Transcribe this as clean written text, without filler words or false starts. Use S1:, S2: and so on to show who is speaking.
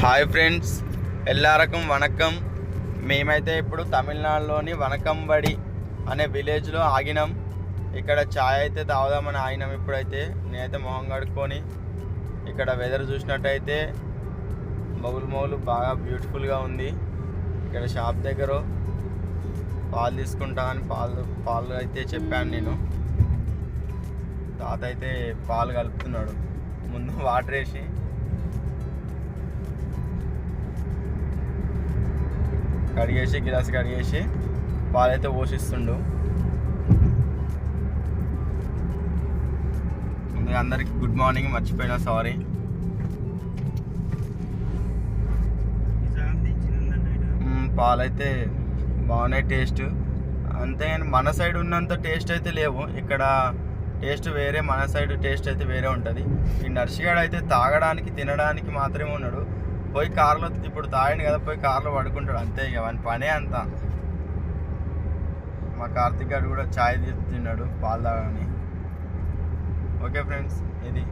S1: Hi friends, ఎల్లారకం వనకం. మేమైతే ఇప్పుడు తమిళనాడులోని వనకంబడి అనే విలేజ్లో ఆగినాం. ఇక్కడ ఛాయ్ అయితే తాగుదామని ఆగినాం. ఇప్పుడైతే నేనైతే మొహం కడుక్కొని ఇక్కడ వెదర్ చూసినట్టయితే మొగులు బాగా బ్యూటిఫుల్గా ఉంది. ఇక్కడ షాప్ దగ్గర పాలు తీసుకుంటా అని పాలు అయితే చెప్పాను నేను. తాత అయితే పాలు కలుపుతున్నాడు. ముందు వాటర్ వేసి గిలాస్ కడిగేసి పాలైతే పోషిస్తుండు. ముందుగా అందరికి గుడ్ మార్నింగ్, మర్చిపోయినా సారీ. పాలైతే బాగున్నాయి, టేస్ట్ అంతే. మన సైడ్ ఉన్నంత టేస్ట్ అయితే లేవు. ఇక్కడ టేస్ట్ వేరే, మన సైడ్ టేస్ట్ అయితే వేరే ఉంటుంది. ఈ నర్సిగాడు అయితే తాగడానికి తినడానికి మాత్రమే ఉన్నాడు. పోయి కార్లో ఇప్పుడు తాగండి కదా, పోయి కార్లో పడుకుంటాడు అంతే. ఇక వాని పనే అంతా. మా కార్తిక్ గారు కూడా ఛాయ్ తిన్నాడు పాలు తాగని. ఓకే ఫ్రెండ్స్, ఇది